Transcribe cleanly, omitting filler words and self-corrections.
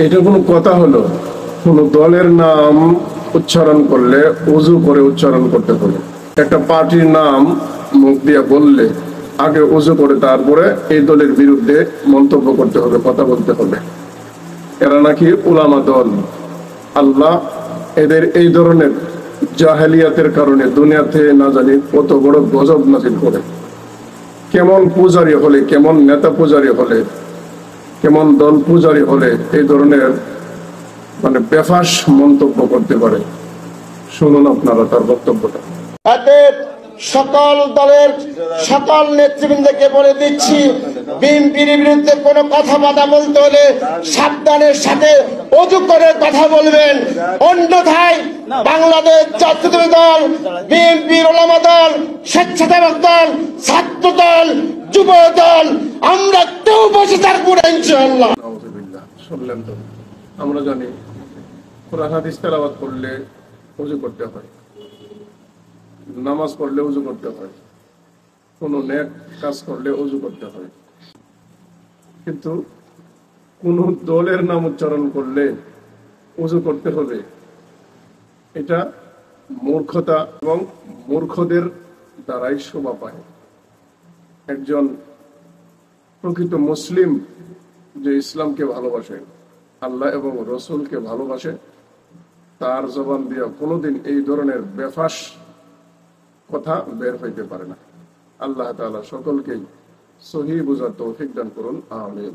এটা কোনো কথা হলো? কোন দলের নাম উচ্চারণ করলে ওযু করে উচ্চারণ করতে হবে। একটা পার্টির নাম মুখ দিয়ে বললে আগে ওযু করে তারপরে এই দলের বিরুদ্ধে মন্তব্য করতে হবে, কথা বলতে হবে। এরা নাকি উলামা দল। আল্লাহ এদের এই ধরনের জাহেলিয়াতের কারণে দুনিয়াতে না জানি কত বড় গজব নাযিল করে। কেমন পূজারী হলে, কেমন নেতা পূজারী হলে, কেমন দল পূজারী হলে এই ধরনের বেফাস মন্তব্য করতে পারে। শুনুন আপনারা তার বক্তব্যটা। সকল দলের সকল নেতৃবৃন্দকে বলে দিচ্ছি, বিএনপির বিরুদ্ধে কোনো কথাবার্তা বলতে হলে সাবধানের সাথে ওযু করে কথা বলবেন। অন্যথায় বাংলাদেশ জাতীয়তাবাদী দল, বিএনপির উলামা দল, স্বেচ্ছাসেবক দল, ছাত্র দল, যুব দল, আমরা কেউ বসে থাকবো না ইনশাআল্লাহ। শুনলেন তো? আমরা জানি কোরআন হাদিস তেলাওয়াত করলে ওযু করতে হয়, নামাজ পড়লে ওযু করতে হয়, কোন নেক কাজ করলে ওযু করতে হয়। কিন্তু কোন দলের নাম উচ্চারণ করলে ওযু করতে হবে, এটা মূর্খতা এবং মূর্খদের দ্বারাই শোভা পায়। একজন প্রকৃত মুসলিম যে ইসলামকে ভালোবাসে, আল্লাহ এবং রসুলকে ভালোবাসে, তার জবান দিয়ে কোনোদিন এই ধরনের বেফাস কথা বের হইতে পারে না। আল্লাহ তাআলা সকলকেই সহিহ বুঝার তৌফিক দান করুন, আমিন।